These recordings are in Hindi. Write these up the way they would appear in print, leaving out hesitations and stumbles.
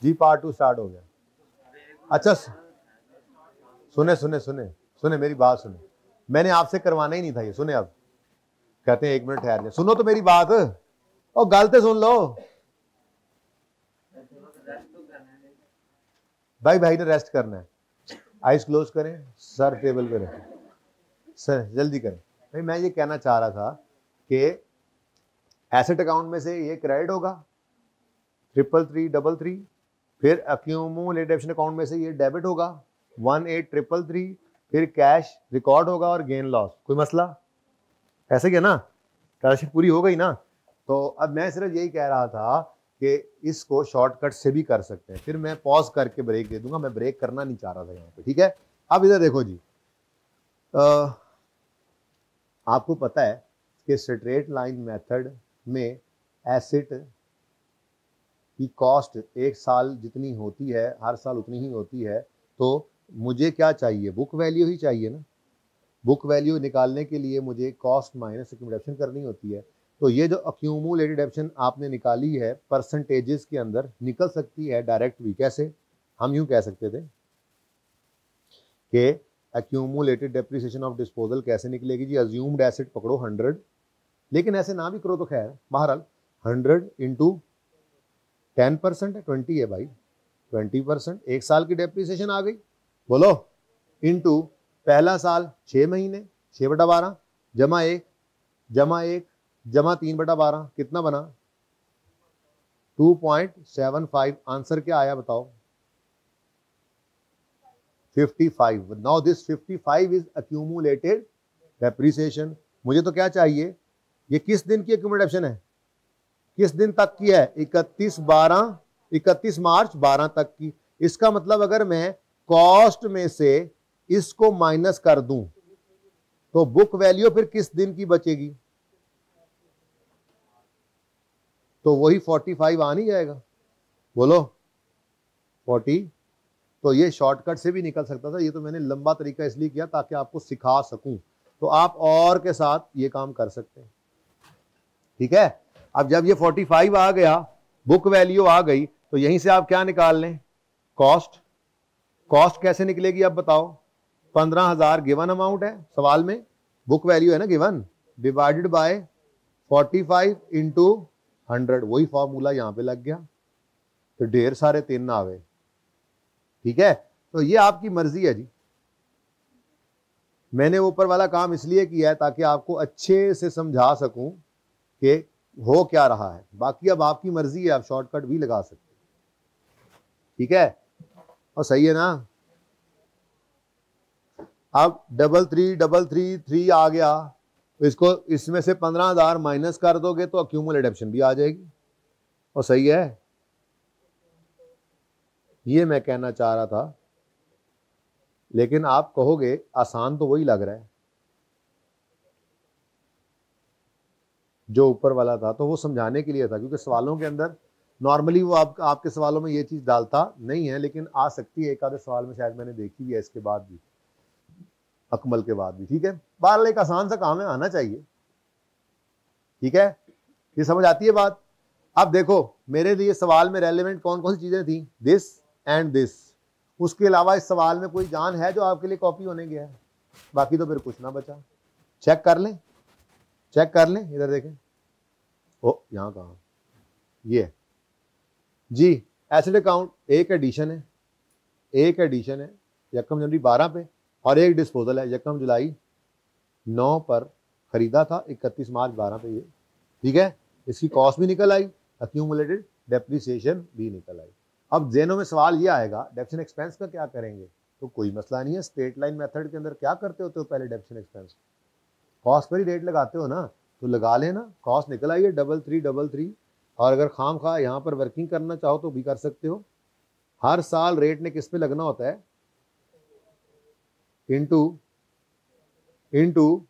जी पार्ट 2 स्टार्ट हो गया। अच्छा सुने सुने सुने सुने मेरी बात सुने, मैंने आपसे करवाना ही नहीं था ये। सुने अब कहते हैं 1 मिनट ठहर जाए, सुनो तो मेरी बात। और गलते सुन लो। भाई भाई ने रेस्ट करना है। आइज क्लोज करें, सर टेबल पे रखें, सर जल्दी करें। भाई मैं ये कहना चाह रहा था कि एसेट अकाउंट में से ये क्रेडिट होगा 33333, फिर अक्यूमुलेटेड अकाउंट में से ये डेबिट होगा 18333, फिर कैश रिकॉर्ड होगा और गेन लॉस। कोई मसला? ऐसे क्या ना, ट्रांजेक्शन पूरी हो गई ना। तो अब मैं सिर्फ यही कह रहा था कि इसको शॉर्टकट से भी कर सकते हैं। फिर मैं पॉज करके ब्रेक दे दूंगा, मैं ब्रेक करना नहीं चाह रहा था यहाँ पे, ठीक है। अब इधर देखो जी, आपको पता है कि स्ट्रेट लाइन मेथड में एसेट की कॉस्ट एक साल जितनी होती है हर साल उतनी ही होती है। तो मुझे क्या चाहिए? बुक वैल्यू ही चाहिए ना। बुक वैल्यू निकालने के लिए मुझे कॉस्ट माइनस एक्यूमुलेशन करनी होती है। तो ये जो अक्यूमुलेटेड एडिशन आपने निकाली है परसेंटेजेस के अंदर निकल सकती है डायरेक्ट भी। कैसे? हम यूं कह सकते थे कि अक्यूमुलेटेड डेप्रिसिएशन ऑफ डिस्पोजल कैसे निकलेगी जी? अज्यूम्ड एसेट पकड़ो 100, लेकिन ऐसे ना भी करो तो खैर, बहरहाल 100 इंटू 10% है, 20 है भाई, 20%। एक साल की डेप्रिसिएशन आ गई, बोलो, इंटू पहला साल 6 महीने, 6/12 जमा 1 जमा 1 जमा 3/12 कितना बना? 2.75। आंसर क्या आया बताओ? 55। Now this 55 is accumulated depreciation. मुझे तो क्या चाहिए? ये किस दिन की अक्यूमुलेशन है? किस दिन तक की है? 31 मार्च 12 तक की। इसका मतलब अगर मैं कॉस्ट में से इसको माइनस कर दूं तो बुक वैल्यू फिर किस दिन की बचेगी? तो वही 45 आ नहीं जाएगा? बोलो 40। तो ये शॉर्टकट से भी निकल सकता था। ये तो मैंने लंबा तरीका इसलिए किया ताकि आपको सिखा सकूं। तो आप और के साथ ये काम कर सकते हैं, ठीक है। अब जब ये 45 आ गया, बुक वैल्यू आ गई, तो यहीं से आप क्या निकाल लें? कॉस्ट। कॉस्ट कैसे निकलेगी अब बताओ? 15,000 गिवन अमाउंट है सवाल में, बुक वैल्यू है ना गिवन, डिवाइडेड बाय 45 इंटू 100। वही फॉर्मूला यहां पे लग गया, तो ढेर सारे 3 आवे, ठीक है। तो ये आपकी मर्जी है जी। मैंने ऊपर वाला काम इसलिए किया है ताकि आपको अच्छे से समझा सकूं कि हो क्या रहा है। बाकी अब आपकी मर्जी है, आप शॉर्टकट भी लगा सकते हैं, ठीक है। और सही है ना? अब 3333 आ गया, तो इसको इसमें से 15,000 माइनस कर दोगे तो अक्यूमुलेटेड एडिशन भी आ जाएगी। और सही है, ये मैं कहना चाह रहा था। लेकिन आप कहोगे आसान तो वही लग रहा है जो ऊपर वाला था। तो वो समझाने के लिए था, क्योंकि सवालों के अंदर नॉर्मली वो आपके सवालों में ये चीज डालता नहीं है, लेकिन आ सकती है एक आधे सवाल में, शायद मैंने देखी भी है इसके बाद भी, अकमल के बाद भी, ठीक है। बहरहाल एक आसान सा काम है, आना चाहिए, ठीक है। ये समझ आती है बात? अब देखो मेरे लिए सवाल में रेलेवेंट कौन कौन सी चीजें थी? This and this. उसके अलावा इस सवाल में कोई जान है जो आपके लिए कॉपी होने गया है? बाकी तो फिर कुछ ना बचा। चेक कर लें, चेक कर लें, इधर देखें। ओ यहां कहा, ये जी एसेट अकाउंट एक एडिशन है, एक एडिशन है यकम जनवरी 12 पे, और एक डिस्पोजल है यकम जुलाई 9 पर खरीदा था, 31 मार्च 12 पे ये, ठीक है। इसकी कॉस्ट भी निकल आई, अक्यूमुलेटेड डेप्रिसिएशन भी निकल आई। अब जेनो में सवाल ये आएगा डेप्शन एक्सपेंस का क्या करेंगे? तो कोई मसला नहीं है, स्ट्रेट लाइन मेथड के अंदर क्या करते होते हो? पहले डेप्शन एक्सपेंस कॉस्ट पर ही रेट लगाते हो ना, तो लगा लेना। कॉस्ट निकल आई है 3333, और अगर खाम खा यहाँ पर वर्किंग करना चाहो तो भी कर सकते हो। हर साल रेट ने किस पे लगना होता है? इनटू इनटू,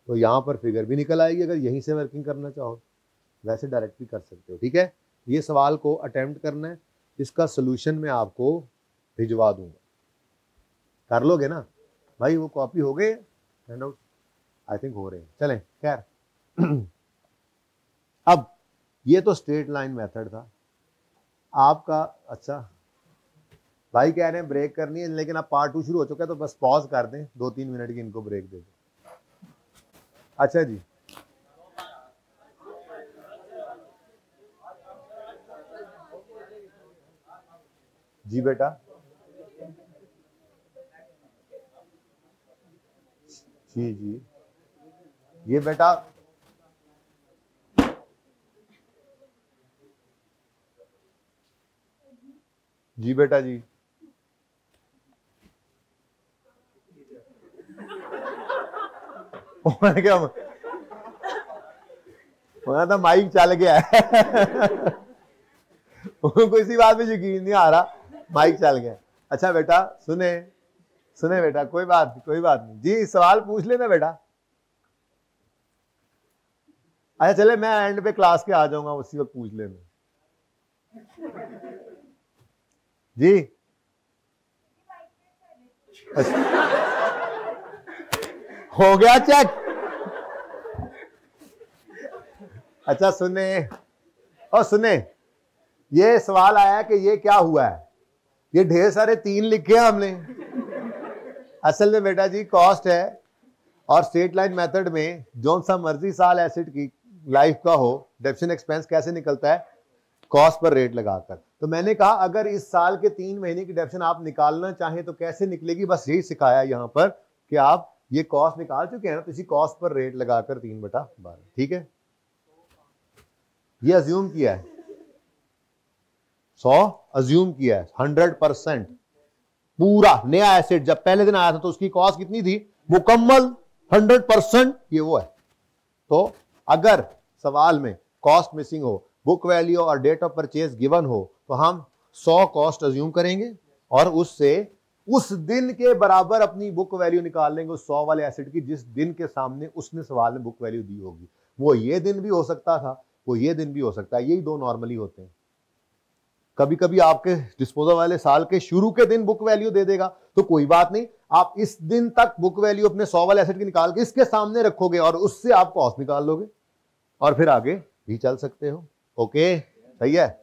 तो यहां पर फिगर भी निकल आएगी अगर यहीं से वर्किंग करना चाहो। वैसे डायरेक्ट भी कर सकते हो, ठीक है। ये सवाल को अटेम्प्ट करना है, इसका सोल्यूशन मैं आपको भिजवा दूंगा, कर लोगे ना भाई? वो कॉपी हो गए हैंड आउट? आई थिंक हो रहे हैं, चलें खैर। अब ये तो स्ट्रेट लाइन मेथड था, आपका अच्छा भाई कह रहे हैं ब्रेक करनी है, लेकिन अब पार्ट 2 शुरू हो चुका है तो बस पॉज कर दें, 2-3 मिनट की इनको ब्रेक दे दें। अच्छा जी, जी बेटा, जी जी, ये बेटा जी बेटा जी, क्या वहां था माइक चल गया है उनको इसी बात में यकीन नहीं आ रहा, माइक चल गया। अच्छा बेटा सुने सुने बेटा, कोई बात नहीं जी, सवाल पूछ लेना बेटा। अच्छा चले, मैं एंड पे क्लास के आ जाऊंगा, उसी वक्त पूछ लेना जी। अच्छा, हो गया चेक। अच्छा सुने और सुने, ये सवाल आया कि ये क्या हुआ है, ये ढेर सारे 3 लिखे हैं हमने। असल में बेटा जी कॉस्ट है, और स्ट्रेट लाइन मेथड में जो सा मर्जी साल एसिड की लाइफ का हो, डेप्शन एक्सपेंस कैसे निकलता है, कॉस्ट पर रेट लगाकर। तो मैंने कहा अगर इस साल के 3 महीने की डेप्शन आप निकालना चाहें तो कैसे निकलेगी, बस यही सिखाया यहां पर कि आप ये कॉस्ट निकाल चुके हैं ना, तो इसी कॉस्ट पर रेट लगाकर 3/12, ठीक है। ये अज्यूम किया है 100, अज्यूम किया है 100%। पूरा नया एसेट जब पहले दिन आया था तो उसकी कॉस्ट कितनी थी, मुकम्मल 100%, ये वो है। तो अगर सवाल में कॉस्ट मिसिंग हो, बुक वैल्यू और डेट ऑफ परचेज गिवन हो, तो हम 100 कॉस्ट अज्यूम करेंगे और उससे उस दिन के बराबर अपनी बुक वैल्यू निकाल लेंगे उस 100 वाले एसेट की जिस दिन के सामने उसने सवाल में बुक वैल्यू दी होगी। वो ये दिन भी हो सकता था, वो ये दिन भी हो सकता है, यही 2 नॉर्मली होते हैं। कभी कभी आपके डिस्पोजल वाले साल के शुरू के दिन बुक वैल्यू दे देगा, तो कोई बात नहीं, आप इस दिन तक बुक वैल्यू अपने 100 वाले एसेट की निकाल के इसके सामने रखोगे और उससे आप कॉस्ट निकाल लोगे और फिर आगे भी चल सकते हो। ओके सही है।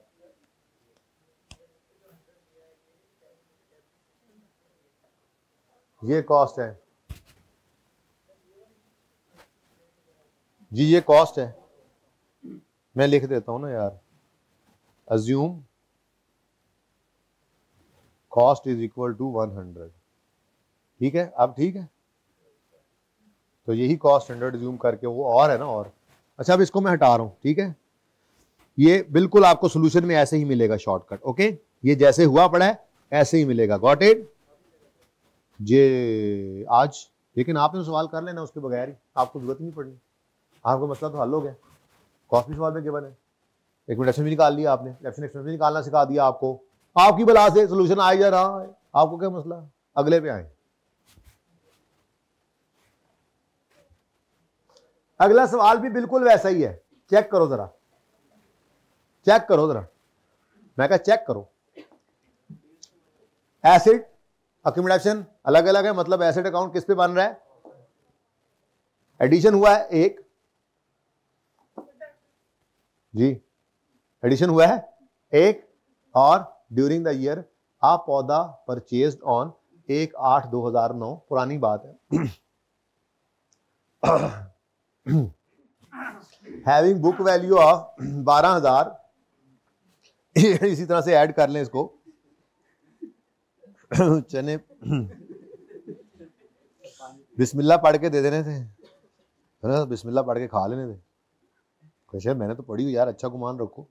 ये कॉस्ट है जी, ये कॉस्ट है, मैं लिख देता हूं ना यार, assume cost is equal to 100, ठीक है। अब ठीक है, तो यही कॉस्ट 100 अज्यूम करके वो और है ना, और अच्छा अब इसको मैं हटा रहा हूं, ठीक है। ये बिल्कुल आपको सोल्यूशन में ऐसे ही मिलेगा शॉर्टकट, ओके, ये जैसे हुआ पड़ा है ऐसे ही मिलेगा, गॉट इट जे आज। लेकिन आपने सवाल कर लेना उसके बगैर ही, आपको जरूरत नहीं पड़नी, आपका मसला तो हल हो गया, कॉस्ट भी सवाल में गिवन है, एक मिनट भी निकाल लिया आपने, डेप्शन एक्सपेंस भी निकालना सिखा दिया आपको, आपकी बला से सोल्यूशन आ जा रहा है, आपको क्या मसला, अगले पे आए। अगला सवाल भी बिल्कुल वैसा ही है, चेक करो जरा, चेक करो जरा, मैं कहा चेक करो। एसिड अक्यूमुलेशन अलग अलग है, मतलब एसिड अकाउंट किस पे बन रहा है, एडिशन हुआ है 1 जी, एडिशन हुआ है 1, और ड्यूरिंग द ईयर आप पौधा परचेज्ड ऑन 1/8/2009, पुरानी बात है। हैविंग बुक वैल्यू ऑफ 12,000, इसी तरह से ऐड कर लें इसको चने बिस्मिल्लाह पढ़ के दे देने थे, है ना, बिस्मिल्लाह पढ़ के खा लेने थे। कैसे मैंने तो पढ़ी यार, अच्छा गुमान रखो,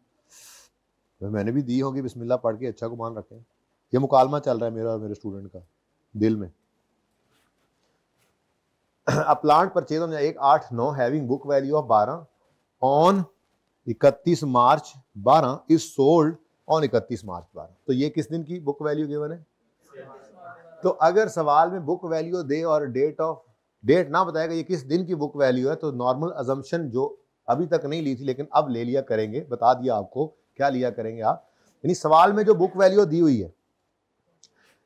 मैंने भी दी होगी बिस्मिल्लाह पढ़ के, अच्छा गुमान रखें। ये मुकालमा चल रहा है मेरा और मेरे स्टूडेंट का दिल में। A plant purchase on 1/8/9 having book value of 12 on 31 March 12 is sold on 31 मार्च 12। तो ये किस दिन की बुक वैल्यू गिवन है, तो अगर सवाल में बुक वैल्यू दे और डेट ना बताएगा ये किस दिन की बुक वैल्यू है, तो नॉर्मल अजम्पशन जो अभी तक नहीं ली थी लेकिन अब ले लिया करेंगे, बता दिया आपको क्या लिया करेंगे आप, यानी सवाल में जो बुक वैल्यू दी हुई है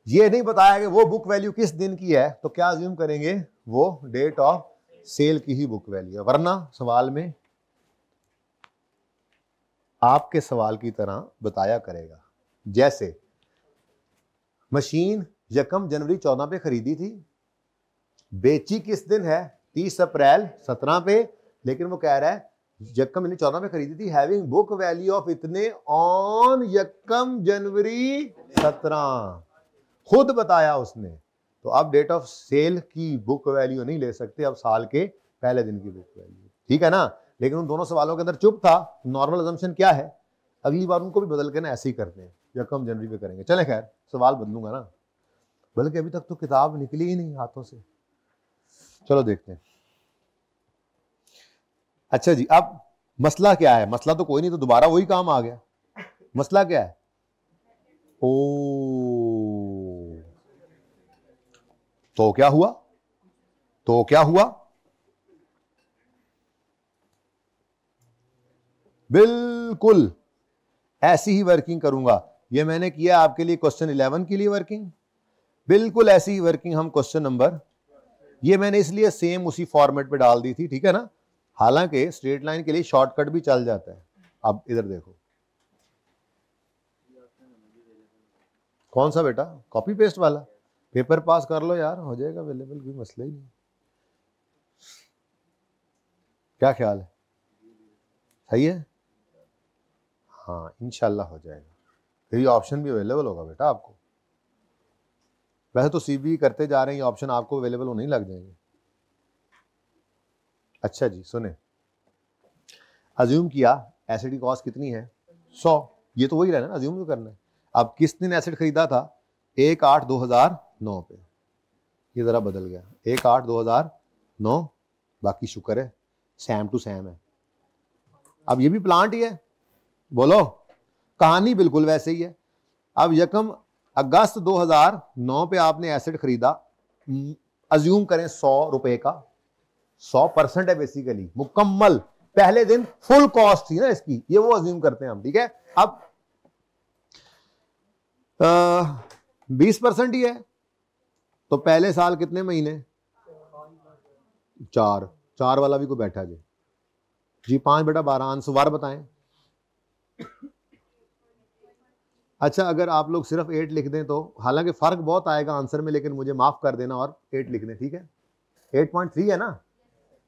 ये नहीं बताया कि वो बुक वैल्यू किस दिन की है, तो क्या अज्यूम करेंगे वो डेट ऑफ सेल की ही बुक वैल्यू है, वरना सवाल में आपके सवाल की तरह बताया करेगा। जैसे मशीन 1 जनवरी 14 पे खरीदी थी, बेची किस दिन है 30 अप्रैल 17 पे, लेकिन वो कह रहा है 1 14 पे खरीदी थी, हैविंग बुक वैल्यू ऑफ इतने ऑन 1 जनवरी 17, खुद बताया उसने। तो अब डेट ऑफ सेल की बुक वैल्यू नहीं ले सकते, अब साल के पहले दिन की बुक वैल्यू, ठीक है ना। लेकिन उन दोनों सवालों के अंदर चुप था। नॉर्मल अजम्पशन क्या है, अगली बार उनको भी बदल के ना ऐसे ही करते हैं, 1 जनवरी पे करेंगे। चले खैर सवाल बदलूंगा ना, बल्कि अभी तक तो किताब निकली ही नहीं हाथों से। चलो देखते हैं। अच्छा जी, अब मसला क्या है? मसला तो कोई नहीं, तो दोबारा वही काम आ गया। मसला क्या है? ओ, तो क्या हुआ? तो क्या हुआ? बिल्कुल ऐसी ही वर्किंग करूंगा। ये मैंने किया आपके लिए क्वेश्चन 11 के लिए वर्किंग, बिल्कुल ऐसी ही वर्किंग हम क्वेश्चन नंबर, ये मैंने इसलिए सेम उसी फॉर्मेट पे डाल दी थी, ठीक है ना। हालांकि स्ट्रेट लाइन के लिए शॉर्टकट भी चल जाता है। अब इधर देखो, कौन सा बेटा? कॉपी पेस्ट वाला। पेपर पास कर लो यार, हो जाएगा अवेलेबल, कोई मसला ही नहीं। क्या ख्याल है? सही है? हाँ इंशाल्लाह हो जाएगा। फिर ये ऑप्शन भी अवेलेबल होगा बेटा आपको। वैसे तो सीबी करते जा रहे हैं, ये ऑप्शन आपको अवेलेबल होने ही लग जाएंगे। अच्छा जी सुने, अज्यूम किया एसिड की कॉस्ट कितनी है 100, ये तो वही रहना ना, अज्यूम तो करना है। अब किस दिन एसिड खरीदा था? 1/8/2009 पे, ये जरा बदल गया 1/8/2009, बाकी शुक्र है सैम टू सैम है। अब ये भी प्लांट ही है, बोलो कहानी बिल्कुल वैसे ही है। अब 1 अगस्त 2009 पे आपने एसिड खरीदा, अज्यूम करें 100 रुपए का, 100% है बेसिकली, मुकम्मल पहले दिन फुल कॉस्ट थी ना इसकी, ये वो अज्यूम करते हैं हम, ठीक है। अब 20% ही है, तो पहले साल कितने महीने? 4 वाला भी कोई बैठा जी 5 बेटा 12, आंसर बताएं। अच्छा अगर आप लोग सिर्फ 8 लिख दें तो, हालांकि फर्क बहुत आएगा आंसर में, लेकिन मुझे माफ कर देना और 8 लिख दें, ठीक है। 8.3 है ना,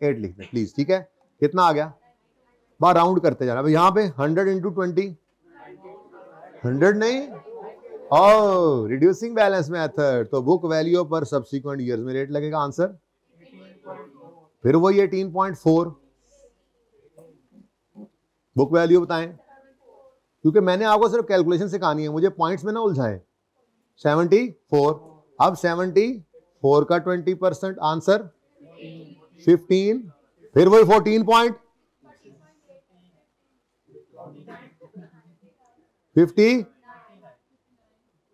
8 लिख दें प्लीज, ठीक है। कितना आ गया? बार राउंड करते जाना। यहां पे 100 × 20, 100 नहीं, और रिड्यूसिंग बैलेंस मेथड, तो बुक वैल्यू पर सब्सिक्वेंट ईयर्स में रेट लगेगा। आंसर फिर वही 18.4, बुक वैल्यू बताएं, क्योंकि मैंने आपको सिर्फ कैलकुलेशन सिखानी है, मुझे पॉइंट्स में ना उलझाएं। 74, अब 74 का 20%, आंसर 15, फिर वही 14.50,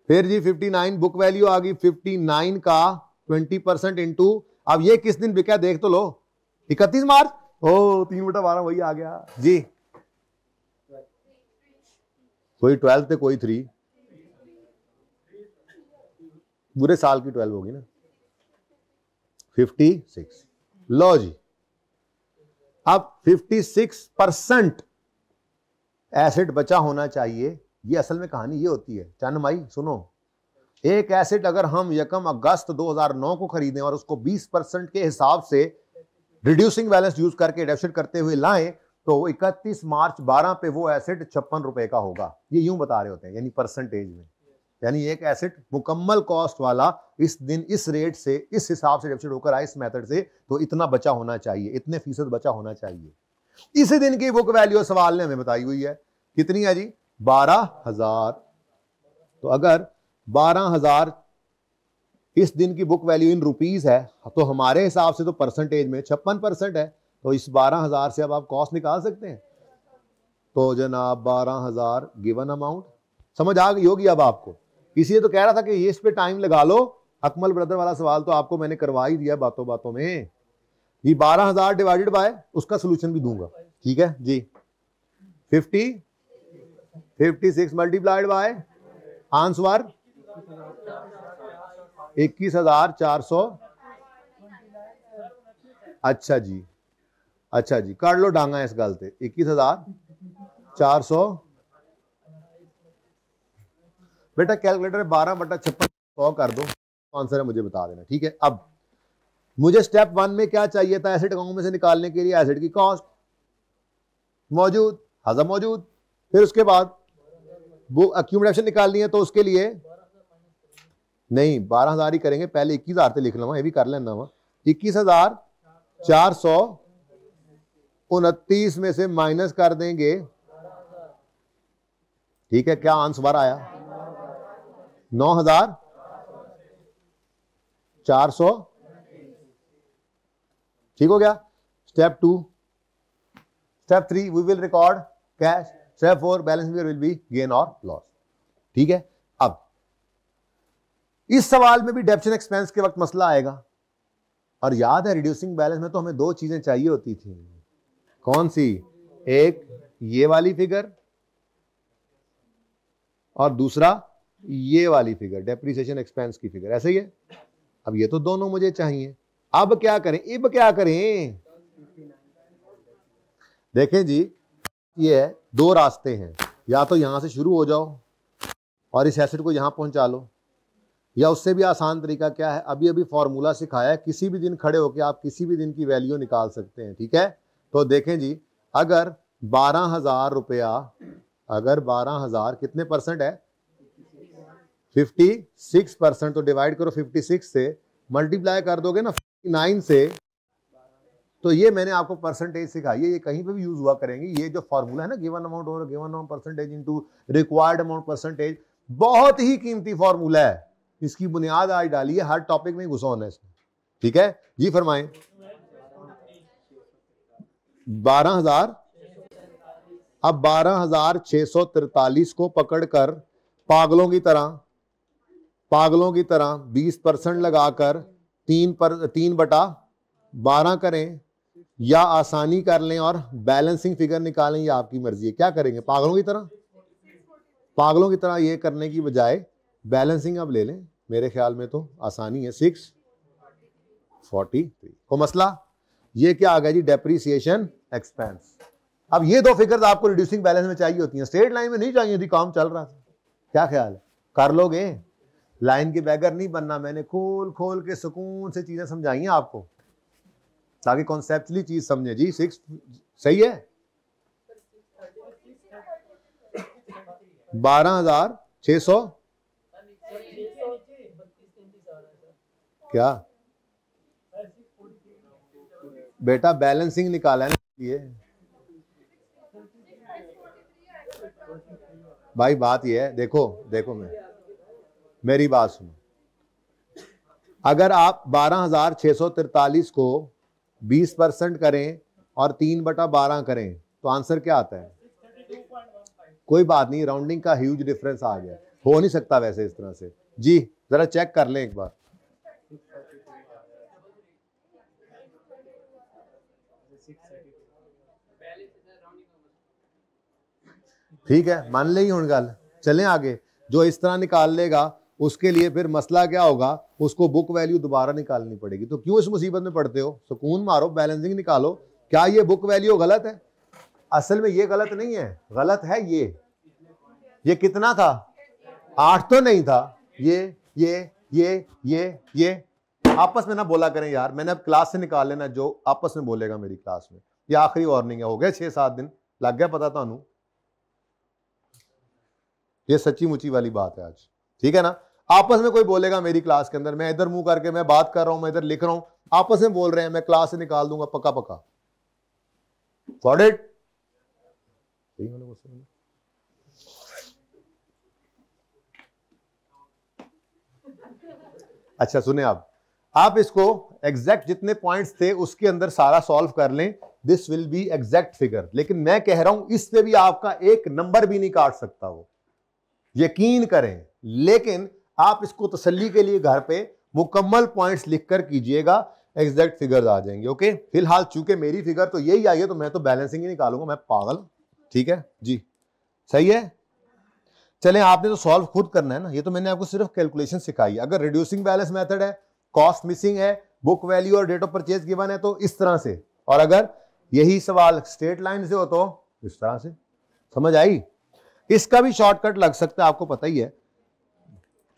फिर जी 59, बुक वैल्यू आ गई 59 का 20% इंटू, अब ये किस दिन बिका देख तो लो, 31 मार्च, ओ 3/12 वही आ गया जी। कोई 12 थे कोई 3, पूरे साल की 12 होगी ना, 56। लो जी, अब 56% एसिड बचा होना चाहिए। ये असल में कहानी ये होती है, चन्नमाई सुनो, एक एसिड अगर हम 1 अगस्त 2009 को खरीदें और उसको 20% के हिसाब से रिड्यूसिंग बैलेंस यूज करके डेफिसिट करते हुए लाएं, तो 31 मार्च 12 पे वो एसिड 56 रुपए का होगा। ये यूं बता रहे होते हैं, यानी परसेंटेज में, यानी एक एसिड मुकम्मल कॉस्ट वाला इस दिन इस रेट से इस हिसाब से डेफिसिट होकर आए इस मेथड से, तो इतना बचा होना चाहिए, इतने फीसद बचा होना चाहिए। इसी दिन की बुक वैल्यू सवाल ने हमें बताई हुई है, कितनी है जी? 12,000। तो अगर 12,000 इस दिन की बुक वैल्यू इन रुपीज है, तो हमारे हिसाब से तो परसेंटेज में 56% है, तो इस 12,000 से अब आप कॉस्ट निकाल सकते हैं। तो जनाब 12,000 गिवन अमाउंट समझ आ गई होगी अब आपको। इसलिए तो कह रहा था कि ये इस पे टाइम लगा लो, अकमल ब्रदर वाला सवाल तो आपको मैंने करवा ही दिया बातों बातों में। ये 12,000 डिवाइडेड बाय, उसका सोल्यूशन भी दूंगा, ठीक है जी। 56 मल्टीप्लाइड बाय आंसर 21,400। अच्छा जी, अच्छा जी, कर लो डांगा इस गल से। 21,400 बेटा कैलकुलेटर 12/56 कर दो, तो आंसर है मुझे बता देना, ठीक है। अब मुझे स्टेप 1 में क्या चाहिए था, एसेट अकाउंट में से निकालने के लिए एसेट की कॉस्ट मौजूद, हाजा मौजूद, फिर उसके बाद वो एक्यूमुलेशन निकालनी है, तो उसके लिए नहीं 12,000 ही करेंगे, पहले 21,000 से लिख लूंगा, ये भी कर लेना वहां। 21,429 में से माइनस कर देंगे, ठीक है। क्या आंसर आया? 9,400, ठीक हो गया। Step 2, step 3 we will record cash, step 4 balance will be gain और लॉस, ठीक है। अब इस सवाल में भी डेबिशन एक्सपेंस के वक्त मसला आएगा, और याद है रिड्यूसिंग बैलेंस में तो हमें दो चीजें चाहिए होती थी, कौन सी? एक ये वाली फिगर और दूसरा ये वाली फिगर, डेप्रिसिएशन एक्सपेंस की फिगर, ऐसे ही है। अब ये तो दोनों मुझे चाहिए, अब क्या करें? अब क्या करें? देखें जी, ये दो रास्ते हैं, या तो यहां से शुरू हो जाओ और इस एसेट को यहां पहुंचा लो, या उससे भी आसान तरीका क्या है, अभी अभी फॉर्मूला सिखाया है, किसी भी दिन खड़े होकर आप किसी भी दिन की वैल्यू निकाल सकते हैं, ठीक है। तो देखें जी, अगर 12,000 रुपया, अगर 12,000 कितने परसेंट है? 56%, तो डिवाइड करो 56 से, मल्टीप्लाई कर दोगे ना 59 से, तो ये मैंने आपको परसेंटेज सिखाई है, ये कहीं पे भी यूज हुआ करेंगे। ये जो फॉर्मूला है ना, गिवन अमाउंट और given amount percentage into required amount percentage, बहुत ही कीमती फॉर्मूला है, इसकी बुनियाद आज डाली है, हर टॉपिक में घुसा होना है इसमें, ठीक है जी। फरमाएं। 12,000, अब 12,643 को पकड़कर पागलों की तरह 20% लगाकर 3/12 करें, या आसानी कर लें और बैलेंसिंग फिगर निकालें, ये आपकी मर्जी है। क्या करेंगे? पागलों की तरह ये करने की बजाय बैलेंसिंग अब ले लें, मेरे ख्याल में तो आसानी है। 643 को मसला ये क्या आ गया जी? Depreciation expense. अब ये दो फिगर्स आपको रिड्यूसिंग बैलेंस में चाहिए होती हैं, स्ट्रेट लाइन में नहीं चाहिए थी, काम चल रहा था। क्या ख्याल है, कर लोगे? लाइन के बैगर नहीं बनना, मैंने खोल खोल के सुकून से चीजें समझाई हैं आपको, ताकि कॉन्सेप्चुअली चीज समझे जी। 6 सही है। 12,600 क्या बेटा? बैलेंसिंग निकाला है ना ये भाई, बात ये है, देखो मेरी बात सुनो, अगर आप 12,643 को 20% करें और 3/12 करें, तो आंसर क्या आता है? कोई बात नहीं, राउंडिंग का ह्यूज डिफरेंस आ गया, हो नहीं सकता वैसे इस तरह से जी। जरा चेक कर लें एक बार, ठीक है, मान ले हुण गल। चलें आगे, जो इस तरह निकाल लेगा उसके लिए फिर मसला क्या होगा, उसको बुक वैल्यू दोबारा निकालनी पड़ेगी। तो क्यों इस मुसीबत में पड़ते हो? सुकून मारो, बैलेंसिंग निकालो। क्या ये बुक वैल्यू गलत है? असल में ये गलत नहीं है, गलत है ये कितना था? 8 तो नहीं था। ये आपस में ना बोला करें यार, मैंने अब क्लास से निकाल लेना, जो आपस में बोलेगा मेरी क्लास में। ये आखिरी वार्निंग है, हो गया 6-7 दिन, लग गया पता थानू। ये सच्ची मुची वाली बात है आज, ठीक है ना। आपस में कोई बोलेगा मेरी क्लास के अंदर, मैं इधर मुंह करके मैं बात कर रहा हूं, मैं इधर लिख रहा हूं, आपस में बोल रहे हैं, मैं क्लास से निकाल दूंगा पक्का। Got it? अच्छा सुने, आप इसको एग्जैक्ट जितने पॉइंट्स थे उसके अंदर सारा सॉल्व कर लें, this will be exact figure. लेकिन मैं कह रहा हूं इस पे भी आपका एक नंबर भी नहीं काट सकता वो, यकीन करें। लेकिन आप इसको तसल्ली के लिए घर पे मुकम्मल पॉइंट्स लिखकर कीजिएगा, एग्जैक्ट फिगर्स आ जाएंगे। ओके, फिलहाल चूंकि मेरी फिगर तो यही आई है, तो मैं तो बैलेंसिंग ही निकालूंगा, मैं पागल, ठीक है जी। सही है, चलें, आपने तो सॉल्व खुद करना है ना, ये तो मैंने आपको सिर्फ कैलकुलेशन सिखाई है। अगर रिड्यूसिंग बैलेंस मेथड है, कॉस्ट मिसिंग है, बुक वैल्यू और डेट ऑफ परचेज गिवन है, तो इस तरह से, और अगर यही सवाल स्ट्रेट लाइन से हो तो इस तरह से। समझ आई? इसका भी शॉर्टकट लग सकता है, आपको पता ही है,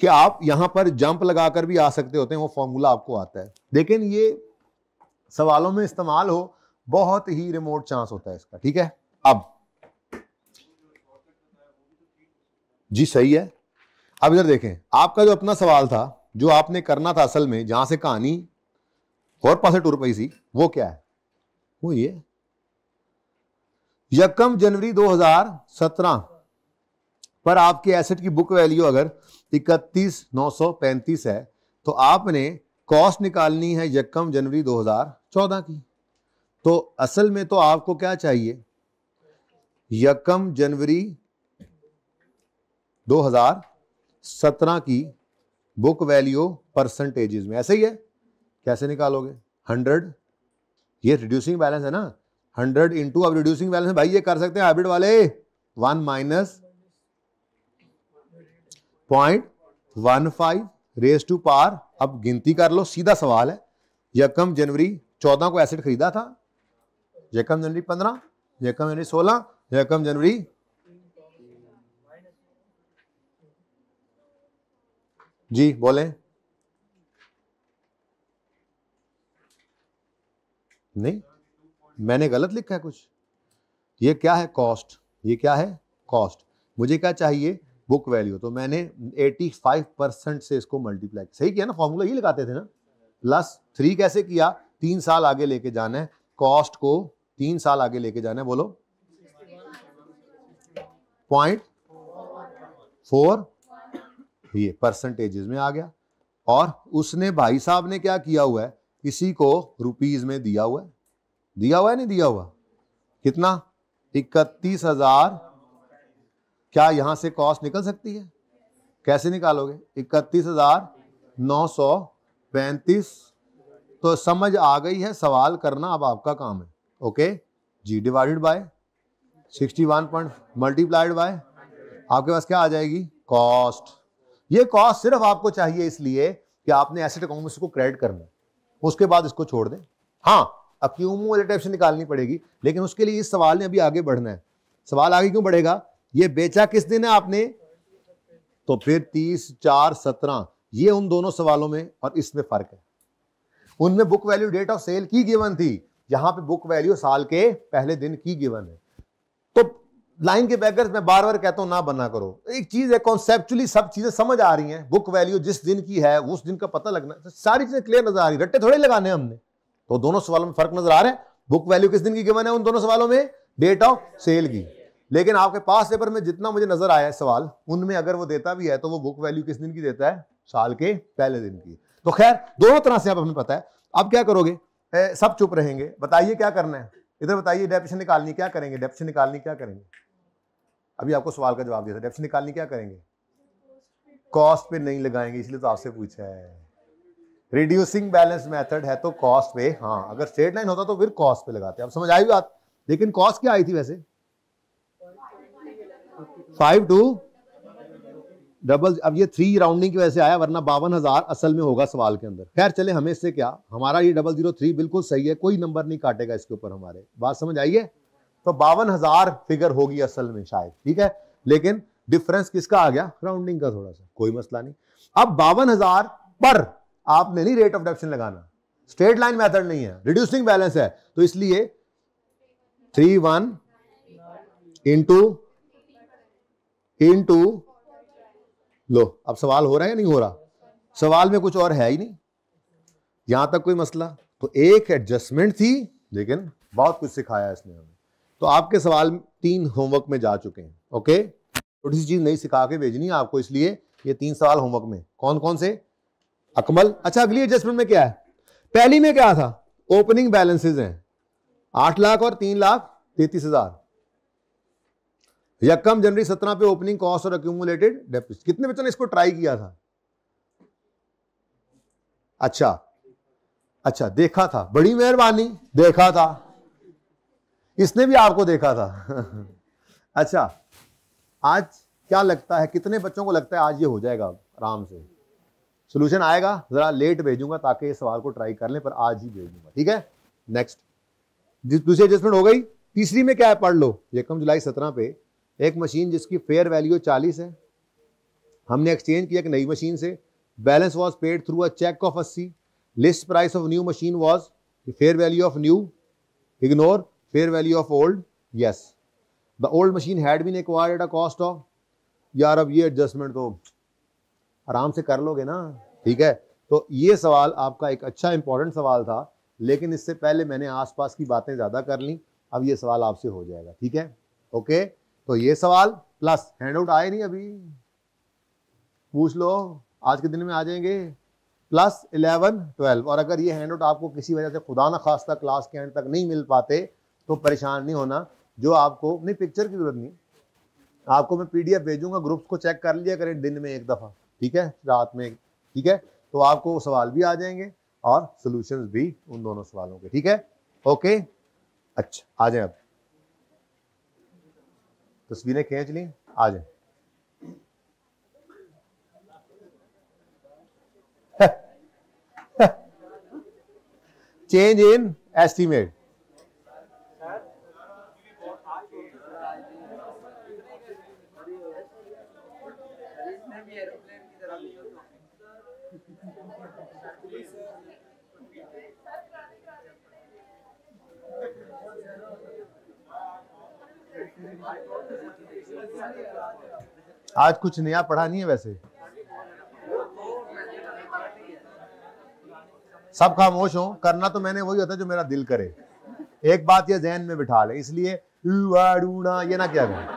कि आप यहां पर जंप लगाकर भी आ सकते होते हैं, वो फॉर्मूला आपको आता है, लेकिन ये सवालों में इस्तेमाल हो, बहुत ही रिमोट चांस होता है इसका। ठीक है, अब जी सही है। अब इधर देखें, आपका जो अपना सवाल था, जो आपने करना था असल में, जहां से कहानी और पासे टूर पई सी, वो क्या है? वो ये 1 जनवरी 2017 पर आपके एसेट की बुक वैल्यू अगर 31,935 है, तो आपने कॉस्ट निकालनी है 1 जनवरी 2014 की। तो असल में तो आपको क्या चाहिए, 1 जनवरी 2017 की बुक वैल्यू परसेंटेजेस में, ऐसे ही है। कैसे निकालोगे? 100, ये रिड्यूसिंग बैलेंस है ना, 100 इंटू, अब रिड्यूसिंग बैलेंस है भाई, ये कर सकते हैं हाइब्रिड वाले, 1 माइनस 0.15 रेज टू पार। अब गिनती कर लो, सीधा सवाल है। 1 जनवरी 14 को एसेट खरीदा था, 1 जनवरी 15, 1 जनवरी 16, 1 जनवरी, जी बोलें। नहीं, मैंने गलत लिखा है कुछ। ये क्या है? कॉस्ट। ये क्या है? कॉस्ट। मुझे क्या चाहिए? Book value. तो मैंने 85% से इसको मल्टीप्लाई, सही किया ना, फॉर्मूला ये लगाते थे ना, +3 कैसे किया? 3 साल आगे लेके जाना है कॉस्ट को, 3 साल आगे लेके जाना है, बोलो 0.4, ये परसेंटेजेस में आ गया। और उसने, भाई साहब ने क्या किया हुआ है, किसी को रुपीज में दिया हुआ है, दिया हुआ है नहीं दिया हुआ? कितना? 31,000। क्या यहां से कॉस्ट निकल सकती है? कैसे निकालोगे? 31,935। तो समझ आ गई है, सवाल करना अब आपका काम है। ओके जी, डिवाइडेड बाय 61 मल्टीप्लाइड बाय, आपके पास क्या आ जाएगी? कॉस्ट। ये कॉस्ट सिर्फ आपको चाहिए इसलिए कि आपने एसेट अकाउंट में इसको क्रेडिट करना है, उसके बाद इसको छोड़ दें। हाँ, अक्यूमुलेटिव निकालनी पड़ेगी, लेकिन उसके लिए इस सवाल ने अभी आगे बढ़ना है। सवाल आगे क्यों बढ़ेगा? ये बेचा किस दिन है आपने, तो फिर 30/4/17, ये उन दोनों सवालों में और इसमें फर्क है। उनमें book value date of sale की गिवन थी, यहां पे बुक वैल्यू साल के पहले दिन की गिवन है। तो लाइन के बैकर्स मैं बार बार कहता हूं ना बना करो, एक चीज है, कॉन्सेप्चुअली सब चीजें समझ आ रही हैं, बुक वैल्यू जिस दिन की है उस दिन का पता लगना, तो सारी चीजें क्लियर नजर आ रही, रट्टे थोड़े लगाने हमने। तो दोनों सवालों में फर्क नजर आ रहा है। बुक वैल्यू किस दिन की गिवन है उन दोनों सवालों में? डेट ऑफ सेल की। लेकिन आपके पास पेपर में जितना मुझे नजर आया है सवाल, उनमें अगर वो देता भी है तो वो बुक वैल्यू किस दिन की देता है? साल के पहले दिन की। तो खैर, दोनों तरह से आप हमें पता है। अब क्या करोगे? सब चुप रहेंगे, बताइए क्या करना है, इधर बताइए। डेफिनेशन निकालनी क्या करेंगे? डेफिनेशन निकालनी क्या करेंगे? अभी आपको सवाल का जवाब दिया था, डेफिनेशन निकालनी क्या करेंगे? कॉस्ट पे नहीं लगाएंगे, इसलिए तो आपसे पूछा है। रिड्यूसिंग बैलेंस मेथड है तो कॉस्ट पे, हाँ, अगर स्ट्रेट लाइन होता तो फिर कॉस्ट पे लगाते। अब समझ आई बात? लेकिन कॉस्ट क्या आई थी वैसे? 5 टू डबल, अब ये 3 राउंडिंग की वजह से आया, वरना 52,000 असल में होगा सवाल के अंदर। खैर चले, हमें इससे क्या, हमारा ये 003 बिल्कुल सही है, कोई नंबर नहीं काटेगा इसके ऊपर हमारे। बात समझ आई है? तो 52,000 फिगर होगी असल में शायद, ठीक है। लेकिन डिफरेंस किसका आ गया? राउंडिंग का थोड़ा सा, कोई मसला नहीं। अब 52,000 पर आपने नहीं रेट ऑफ डेप्शन लगाना, स्ट्रेट लाइन मेथड नहीं है, रिड्यूसिंग बैलेंस है, तो इसलिए 31 इंटू लो। अब सवाल हो रहा है या नहीं हो रहा? सवाल में कुछ और है ही नहीं, यहां तक कोई मसला। तो एक एडजस्टमेंट थी, लेकिन बहुत कुछ सिखाया इसने हमें। तो आपके सवाल 3 होमवर्क में जा चुके हैं। ओके, थोड़ी सी चीज नहीं सिखा के भेजनी है आपको, इसलिए ये 3 सवाल होमवर्क में। कौन कौन से? अकमल, अच्छा अगली एडजस्टमेंट में क्या है? पहली में क्या था? ओपनिंग बैलेंसेज हैं 8 लाख और 3,33,000। 1 जनवरी 17 पे ओपनिंग कॉस्ट और अक्यूमुलेटेड डेप्थ। कितने बच्चों ने इसको ट्राई किया था? अच्छा देखा था, बड़ी मेहरबानी, देखा था, इसने भी आपको देखा था। अच्छा, आज क्या लगता है, कितने बच्चों को लगता है आज ये हो जाएगा आराम से? सॉल्यूशन आएगा, जरा लेट भेजूंगा ताकि इस सवाल को ट्राई कर लें, पर आज ही भेजूंगा, ठीक है। नेक्स्ट, दूसरी एडजस्टमेंट हो गई। तीसरी में क्या है, पढ़ लो। 1 जुलाई 17 पे एक मशीन जिसकी फेयर वैल्यू 40 है, हमने एक्सचेंज किया एक नई मशीन से, balance was paid through a cheque of 80, list price of new machine was fair value of new, ignore fair value of old, yes the old machine had been acquired at a cost of, यार अब ये एडजस्टमेंट तो आराम से कर लोगे ना, ठीक है। तो ये सवाल आपका एक अच्छा इंपॉर्टेंट सवाल था, लेकिन इससे पहले मैंने आसपास की बातें ज़्यादा कर ली, अब ये सवाल आपसे हो जाएगा, ठीक है, ओके। तो ये सवाल प्लस हैंडआउट आए नहीं अभी, पूछ लो, आज के दिन में आ जाएंगे, प्लस 11, 12। और अगर ये हैंडआउट आपको किसी वजह से खुदा ना खास्ता क्लास के एंड तक नहीं मिल पाते तो परेशान नहीं होना, जो आपको नहीं, पिक्चर की जरूरत नहीं, आपको मैं PDF भेजूंगा, ग्रुप्स को चेक कर लिया करें दिन में एक दफ़ा, ठीक है, रात में, ठीक है। तो आपको सवाल भी आ जाएंगे और सॉल्यूशंस भी उन दोनों सवालों के, ठीक है, ओके। अच्छा आ जाए, अब तस्वीरें खींच ली, आ जाए। चेंज इन एस्टीमेट, आज कुछ नया पढ़ा नहीं है वैसे, सब खामोश हो, करना तो मैंने वही होता है जो मेरा दिल करे। एक बात ये जहन में बिठा ले, इसलिए ये ना क्या करें,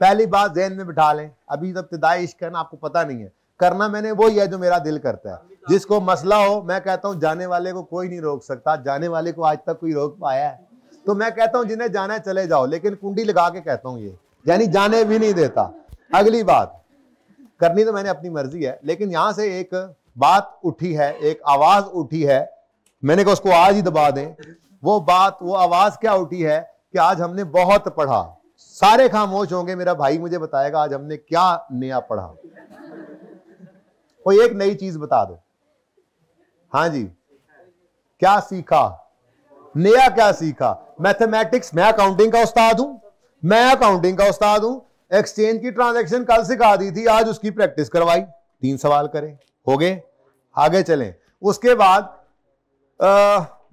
पहली बात जहन में बिठा लें, अभी तब इब्तिदाई इश्क है ना, आपको पता नहीं है, करना मैंने वही है जो मेरा दिल करता है। जिसको मसला हो, मैं कहता हूं जाने वाले को कोई नहीं रोक सकता, जाने वाले को आज तक कोई रोक पाया है, तो मैं कहता हूं जिन्हें जाना है चले जाओ, लेकिन कुंडी लगा के कहता हूं ये, यानी जाने भी नहीं देता। अगली बात करनी तो मैंने अपनी मर्जी है, लेकिन यहां से एक बात उठी है, एक आवाज उठी है, मैंने कहा उसको आज ही दबा दें। वो बात, वो आवाज क्या उठी है कि आज हमने बहुत पढ़ा, सारे खामोश होंगे, मेरा भाई मुझे बताएगा आज हमने क्या नया पढ़ा, कोई एक नई चीज बता दो। हाँ जी, क्या सीखा, नया क्या सीखा? मैथमेटिक्स, मैं अकाउंटिंग का उस्ताद हूं, एक्सचेंज की ट्रांजैक्शन कल सिखा दी थी, आज उसकी प्रैक्टिस करवाई, 3 सवाल करें, हो गए, आगे चलें। उसके बाद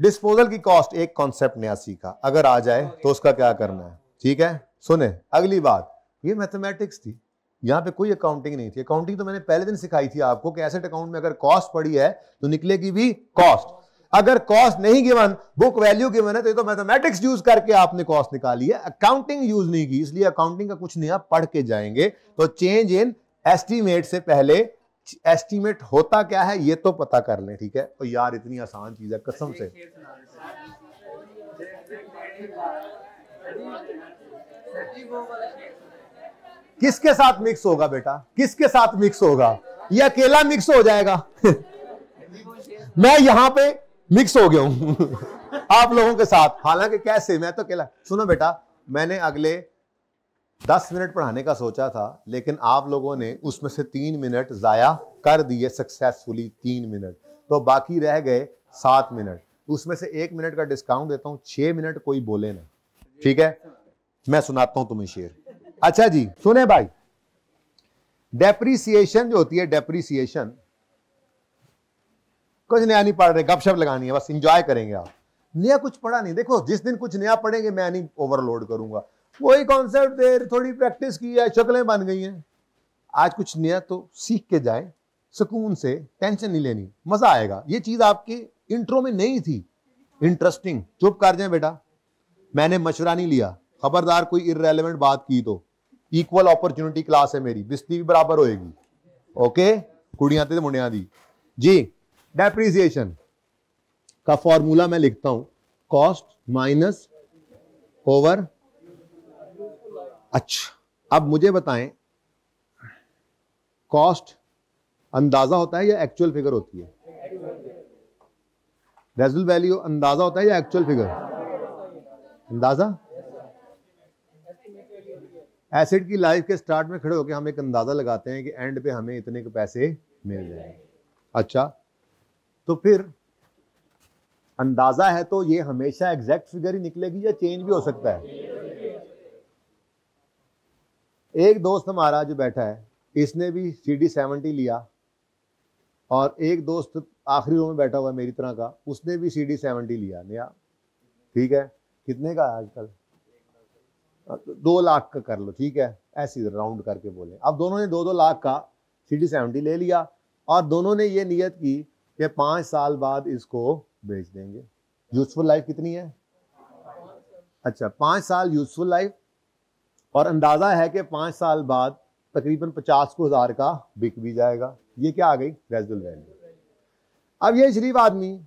डिस्पोजल की कॉस्ट, एक कॉन्सेप्ट नया सीखा, अगर आ जाए तो उसका क्या करना है, ठीक है। सुने, अगली बात, ये मैथमेटिक्स थी, यहां पे कोई अकाउंटिंग नहीं थी। अकाउंटिंग तो मैंने पहले दिन सिखाई थी आपको कि एसेट अकाउंट में अगर कॉस्ट पड़ी है तो निकलेगी भी कॉस्ट, अगर कॉस्ट नहीं गिवन, बुक वैल्यू गिवन है, तो ये तो मैथमेटिक्स यूज करके आपने कॉस्ट निकाली है, अकाउंटिंग यूज नहीं की, इसलिए अकाउंटिंग का कुछ नया पढ़ के जाएंगे। तो चेंज इन एस्टीमेट से पहले एस्टीमेट होता क्या है ये तो पता कर लें, ठीक है। तो यार इतनी आसान चीज है, कसम से। किसके साथ मिक्स होगा बेटा, किसके साथ मिक्स होगा? ये अकेला मिक्स हो जाएगा मैं यहां पे मिक्स हो गया हूं आप लोगों के साथ, हालांकि कैसे, मैं तो अकेला। सुनो बेटा, मैंने अगले 10 मिनट पढ़ाने का सोचा था, लेकिन आप लोगों ने उसमें से 3 मिनट जाया कर दिए सक्सेसफुली, 3 मिनट, तो बाकी रह गए 7 मिनट। उसमें से 1 मिनट का डिस्काउंट देता हूं, 6 मिनट कोई बोले ना, ठीक है। मैं सुनाता हूं तुम्हें शेर। अच्छा जी सुने भाई, डेप्रीसिएशन जो होती है, डेप्रीसिएशन कुछ नया नहीं पढ़ रहे, गपशप लगानी है, बस एंजॉय करेंगे आप, नया कुछ पढ़ा नहीं। देखो जिस दिन कुछ नया पढ़ेंगे मैं नहीं ओवरलोड करूंगा, वही कॉन्सेप्ट दे, थोड़ी प्रैक्टिस की है, शक्लें बन गई हैं। आज कुछ नया तो सीख के जाए, सुकून से, टेंशन नहीं लेनी, मजा आएगा। ये चीज आपके इंट्रो में नहीं थी इंटरेस्टिंग, चुप कर जाए बेटा, मैंने मशवरा नहीं लिया, खबरदार कोई इररेलेवेंट बात की तो। इक्वल अपॉर्चुनिटी क्लास है मेरी, बिस्ती भी बराबर होएगी, ओके, कुड़ियां ते मुंडियां दी जी। डेप्रीसिएशन का फॉर्मूला मैं लिखता हूं, कॉस्ट माइनस ओवर। अच्छा अब मुझे बताएं, कॉस्ट अंदाजा होता है या एक्चुअल फिगर होती है? रेजिडुअल वैल्यू अंदाजा होता है या एक्चुअल फिगर? अंदाजा। एसिड की लाइफ के स्टार्ट में खड़े होकर हम एक अंदाजा लगाते हैं कि एंड पे हमें इतने के पैसे मिल जाएंगे। अच्छा तो फिर अंदाजा है तो ये हमेशा एग्जैक्ट फिगर ही निकलेगी या चेंज भी हो सकता है? एक दोस्त हमारा जो बैठा है इसने भी CD70 लिया, और एक दोस्त आखिरी रो में बैठा हुआ है मेरी तरह का, उसने भी CD70 लिया नया, ठीक है, कितने का है आजकल? 2 लाख का कर लो, ठीक है, ऐसी राउंड करके बोले। अब दोनों ने 2-2 लाख का CD70 ले लिया, और दोनों ने ये नियत की कि 5 साल बाद इसको बेच देंगे। यूजफुल लाइफ कितनी है? अच्छा, 5 साल यूजफुल लाइफ, और अंदाजा है कि 5 साल बाद तकरीबन 50,000 का बिक भी जाएगा। ये क्या आ गई? Residual value. अब ये शरीफ आदमी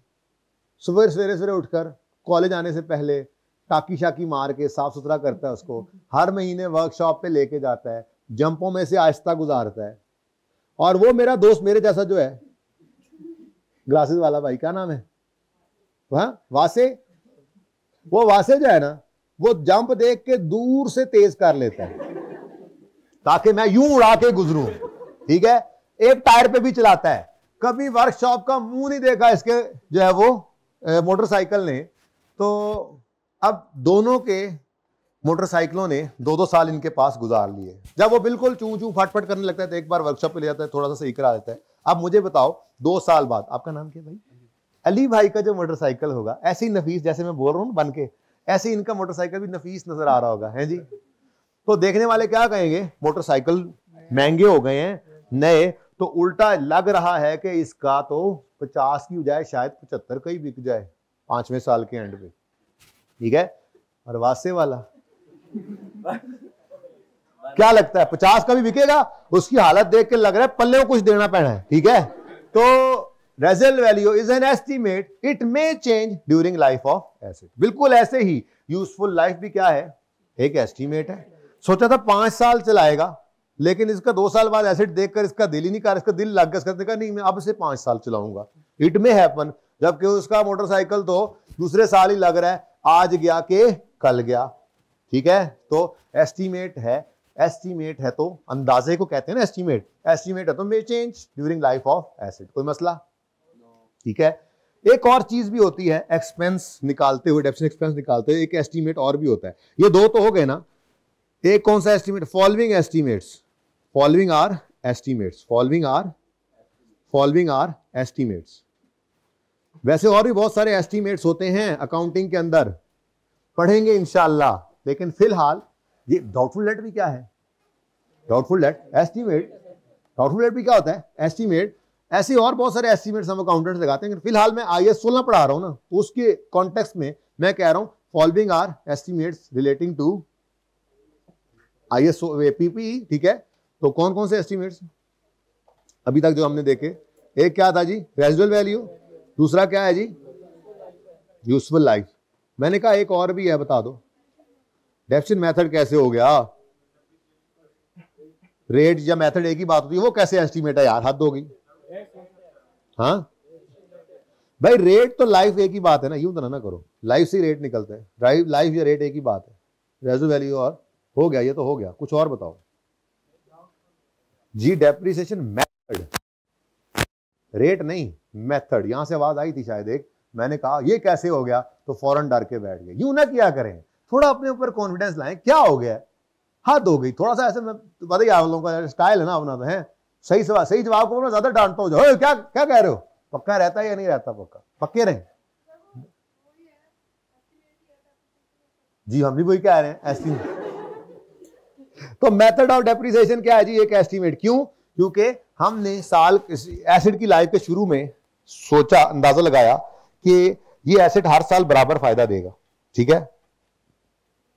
सुबह सवेरे सवेरे उठकर कॉलेज आने से पहले टाकी शाकी मार के साफ सुथरा करता है, उसको हर महीने वर्कशॉप पे लेके जाता है, जंपों में से आहिस्ता गुजारता है। और वो मेरा दोस्त मेरे जैसा जो है, ग्लासेस वाला भाई, क्या नाम है वह? वासे। वो वासे जो है ना, वो जंप देख के दूर से तेज कर लेता है ताकि मैं यूं उड़ा के गुजरूं, ठीक है। एक टायर पे भी चलाता है। कभी वर्कशॉप का मुंह नहीं देखा इसके जो है वो मोटरसाइकिल ने। तो अब दोनों के मोटरसाइकिलों ने 2-2 साल इनके पास गुजार लिए। जब वो बिल्कुल चू चू फटफट करने लगता है तो एक बार वर्कशॉप पे ले जाता है, थोड़ा सा सही करा देता है। अब मुझे बताओ 2 साल बाद, आपका नाम क्या भाई? अली भाई का जो मोटरसाइकिल होगा, ऐसे ही नफीस, जैसे मैं बोल रहा हूँ बन के, ऐसे ही इनका मोटरसाइकिल भी नफीस नजर आ रहा होगा, है जी। तो देखने वाले क्या कहेंगे? मोटरसाइकिल महंगे हो गए हैं, नए। तो उल्टा लग रहा है कि इसका तो 50 की बजाय शायद 75 का ही बिक जाए 5वें साल के एंड पे, ठीक है। और वासे वाला क्या लगता है? 50 का भी बिकेगा? उसकी हालत देख के लग रहा है पल्ले को कुछ देना पड़ा है, ठीक है। तो residual value is an estimate, it may change during life of asset. बिल्कुल ऐसे ही यूजफुल लाइफ भी क्या है? एक एस्टीमेट है। सोचा था 5 साल चलाएगा, लेकिन इसका 2 साल बाद एसेट देखकर इसका दिल ही नहीं कर, इसका दिल लग गया, इसका देखा नहीं मैं अब से 5 साल चलाऊंगा। इट मे हैपन, जबकि उसका मोटरसाइकिल तो दूसरे साल ही लग रहा है, आज गया के कल गया, ठीक है। तो एस्टीमेट है, एस्टीमेट है तो अंदाजे को कहते हैं ना एस्टीमेट। एस्टीमेट है तो मे change during life of asset. कोई मसला? ठीक है। एक और चीज भी होती है एक्सपेंस निकालते हुए, डेप्थ एक्सपेंस निकालते हुए एक एस्टीमेट और भी होता है। ये 2 तो हो गए ना। एक कौन सा estimate? Following estimates, following are estimates, following are estimates. वैसे और भी बहुत सारे एस्टीमेट्स होते हैं अकाउंटिंग के अंदर, पढ़ेंगे इंशाल्लाह। लेकिन फिलहाल ये डाउटफुल डेट भी क्या है? Doubtful debt estimate. Doubtful debt भी क्या होता है? एस्टीमेट। ऐसे और बहुत सारे एस्टीमेट्स हम अकाउंटेंट्स लगाते हैं। फिलहाल मैं IAS 16 पढ़ा रहा हूं ना, तो उसके कॉन्टेक्स्ट में मैं कह रहा हूं following are estimates relating to IAS APP, ठीक है। तो कौन कौन से एस्टीमेट्स अभी तक जो हमने देखे? एक क्या था जी? Residual value. दूसरा क्या है जी? Useful life. मैंने कहा एक और भी है, बता दो। डेफिनेशन मेथड कैसे हो गया? रेट या मेथड एक ही बात होती है, वो कैसे एस्टीमेट है यार? हद हो गई। हाँ भाई, रेट तो लाइफ एक ही बात है ना, यूं तो ना करो। लाइफ से रेट निकलता है, लाइफ या रेट एक ही बात है। रेजिडुअल वैल्यू और हो गया, ये तो हो गया। कुछ और बताओ जी। डेप्रिसिएशन मेथड, रेट नहीं, मेथड। यहां से आवाज आई थी शायद एक, मैंने कहा ये कैसे हो गया, तो फौरन डर के बैठ गए। यूं ना किया करें, थोड़ा अपने ऊपर कॉन्फिडेंस लाएं। क्या हो गया? हद हो गई। थोड़ा सा ऐसे, मैं बताइए आप लोगों का स्टाइल है ना अपना, तो है सही सवाल सही जवाब को ज्यादा डांटता हो। क्या क्या कह रहे हो? पक्का रहता है या नहीं रहता? पक्का पक्के रहे जी, हम भी वही कह रहे हैं, एस्टीमेट। तो मेथड ऑफ डेप्रिसिएशन क्या है जी? एक एस्टीमेट। क्यों? क्योंकि हमने साल एसेट की लाइफ के शुरू में सोचा, अंदाजा लगाया कि ये एसेट हर साल बराबर फायदा देगा, ठीक है।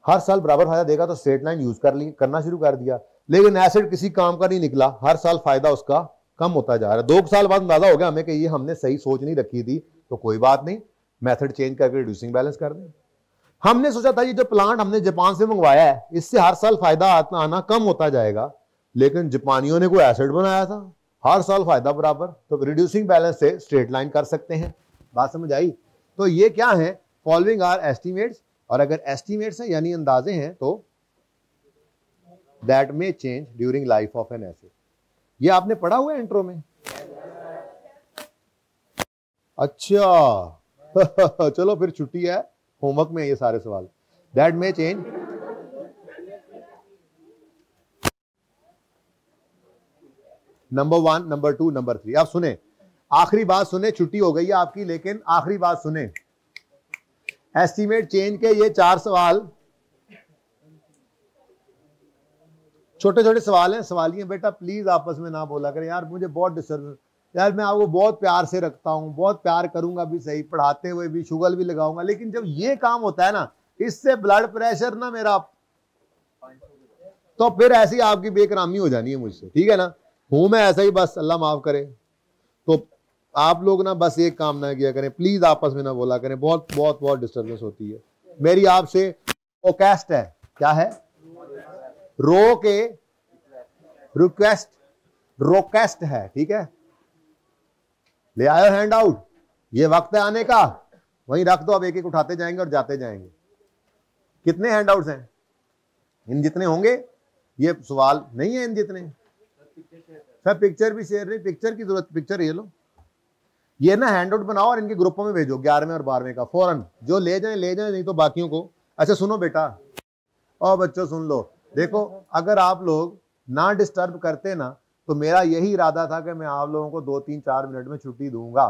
हर साल बराबर फायदा देगा तो स्ट्रेट लाइन यूज करना शुरू कर दिया। लेकिन एसेट किसी काम का नहीं निकला, हर साल फायदा उसका कम होता जा रहा है। 2 साल बाद अंदाजा हो गया हमें कि ये हमने सही सोच नहीं रखी थी, तो कोई बात नहीं, मेथड चेंज करके रिड्यूसिंग बैलेंस कर दें। हमने सोचा था ये जो प्लांट हमने जापान से मंगवाया है, इससे हर साल फायदा आना कम होता जाएगा, लेकिन जापानियों ने कोई एसेट बनाया था, हर साल फायदा बराबर, तो रिड्यूसिंग बैलेंस से स्ट्रेट लाइन कर सकते हैं। बात समझ आई? तो ये क्या है? Following are estimates. और अगर एस्टीमेट्स हैं यानी अंदाजे हैं, तो that may change during life of an asset. ये आपने पढ़ा हुआ है इंट्रो में? अच्छा चलो फिर छुट्टी है, होमवर्क में ये सारे सवाल। That may change, number 1, number 2, number 3। अब सुने, आखिरी बात सुने, छुट्टी हो गई है आपकी, लेकिन आखिरी बात सुने। एस्टीमेट चेंज के ये 4 सवाल, छोटे छोटे सवाल हैं, सवालिए बेटा प्लीज आपस में ना बोला करें यार, मुझे बहुत डिस्टर्ब, यार मैं आपको बहुत प्यार से रखता हूं, बहुत प्यार करूंगा भी सही, पढ़ाते हुए भी शुगल भी लगाऊंगा, लेकिन जब ये काम होता है ना, इससे ब्लड प्रेशर ना मेरा, तो फिर ऐसी आपकी बेकरामी हो जानी है मुझसे, ठीक है ना। हूं मैं ऐसा ही, बस अल्लाह माफ करे। तो आप लोग ना बस एक काम ना किया करें प्लीज, आपस में ना बोला करें, बहुत बहुत बहुत डिस्टर्बेंस होती है। मेरी आपसे रिक्वेस्ट है, क्या है, रो के रिक्वेस्ट, रोकेस्ट है, ठीक है। ले आयो हैंड आउट, ये वक्त है आने का, वहीं रख दो, अब एक एक उठाते जाएंगे और जाते जाएंगे। कितने हैंड आउट्स हैं? इन जितने होंगे, ये सवाल नहीं है इन जितने। सर पिक्चर भी शेयर नहीं, पिक्चर की जरूरत, पिक्चर ये लो, ये ना हैंड आउट बनाओ और इनके ग्रुपों में भेजो, 11वें और 12वें का फौरन, जो ले जाएं ले जाएं, नहीं तो बाकियों को। अच्छा सुनो बेटा और बच्चों सुन लो, देखो अगर आप लोग ना डिस्टर्ब करते ना, तो मेरा यही इरादा था कि मैं आप लोगों को 2-3-4 मिनट में छुट्टी दूंगा,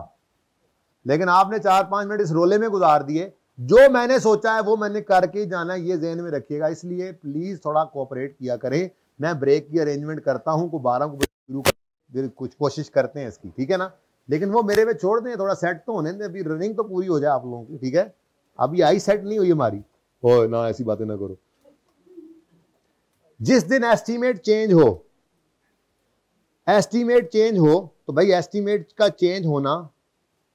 लेकिन आपने 4-5 मिनट इस रोले में गुजार दिए। जो मैंने सोचा है वो मैंने करके ही जाना है, ये ज़हन में रखिएगा। इसलिए प्लीज थोड़ा कोऑपरेट किया करें, मैं ब्रेक की अरेंजमेंट करता हूं, को 12 को शुरू कर, कुछ कोशिश करते हैं इसकी, ठीक है ना। लेकिन वो मेरे पे छोड़ दें, थोड़ा सेट तो होने दें, अभी रनिंग तो पूरी हो जाए आप लोगों की, ठीक है। अभी आई सेट नहीं हुई हमारी, ओ ना ऐसी बातें ना करो। जिस दिन एस्टीमेट चेंज हो, एस्टीमेट चेंज हो, तो भाई एस्टीमेट का चेंज होना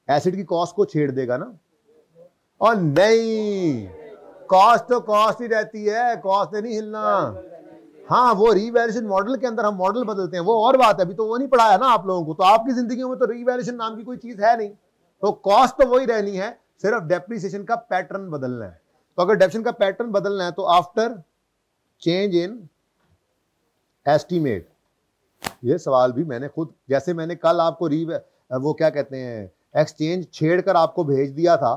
एसिड की कॉस्ट को छेड़ देगा ना। और नहीं, कॉस्ट तो कॉस्ट ही रहती है, कॉस्ट नहीं हिलना। हाँ वो रीवैल्यूएशन मॉडल के अंदर हम मॉडल बदलते हैं, वो और बात है, अभी तो वो नहीं पढ़ाया ना आप लोगों को। तो आपकी जिंदगी में तो रीवैल्यूएशन नाम की कोई चीज है नहीं, तो कॉस्ट तो वही रहनी है, सिर्फ डेप्रिसिएशन का पैटर्न बदलना है। तो अगर डेप्रिसिएशन का पैटर्न बदलना है तो आफ्टर चेंज इन एस्टीमेट, ये सवाल भी मैंने खुद, जैसे मैंने कल आपको वो क्या कहते हैं एक्सचेंज छेड़कर आपको भेज दिया था,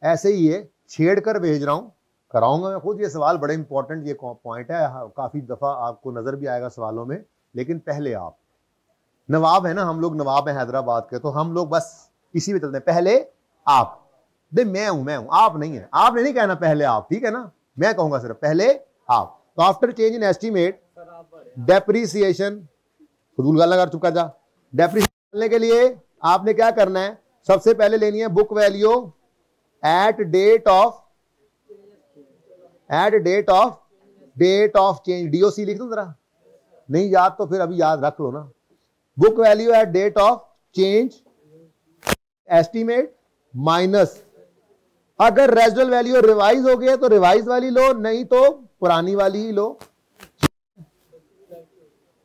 ऐसे ही ये छेड़कर भेज रहा हूं, कराऊंगा मैं खुद। ये सवाल बड़े इंपॉर्टेंट ये पॉइंट है, काफी दफा आपको नजर भी आएगा सवालों में। लेकिन पहले आप नवाब है ना, हम लोग नवाब हैं हैदराबाद के, तो हम लोग बस इसी में चलते हैं। पहले आप, दे मैं हूं, आप नहीं है, आपने नहीं कहना पहले आप, ठीक है ना, मैं कहूंगा सिर्फ पहले आप। तो after change in estimate depreciation, फजूल गाला कर चुका जा, डेप्रिसिएशन करने के लिए आपने क्या करना है, सबसे पहले लेनी है book value at date of change, DOC लिख दो जरा, नहीं याद तो फिर अभी याद रख लो ना। Book value at date of change estimate minus, अगर रेजिडुअल वैल्यू रिवाइज हो गया तो रिवाइज वाली लो, नहीं तो पुरानी वाली ही लो,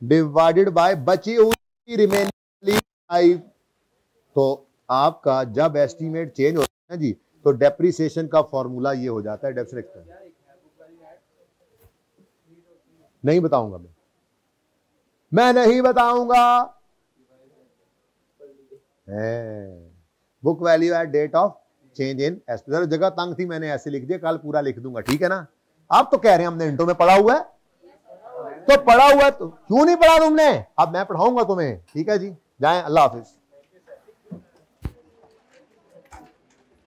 डिवाइडेड बाय बची हुई रिमेनिंग 5। तो आपका जब एस्टीमेट चेंज होता है जी, तो डेप्रिसिएशन का फॉर्मूला ये हो जाता है, डेप्रिसिएशन नहीं बताऊंगा मैं नहीं बताऊंगा। Book value at date of change in estimate, जगह तंग थी मैंने ऐसे लिख दिया, कल पूरा लिख दूंगा, ठीक है ना। आप तो कह रहे हैं हमने इंटो में पढ़ा हुआ है, तो पढ़ा हुआ है, तो क्यों नहीं पढ़ा तुमने, अब मैं पढ़ाऊंगा तुम्हें, ठीक है जी। जाएं, अल्लाह हाफिज।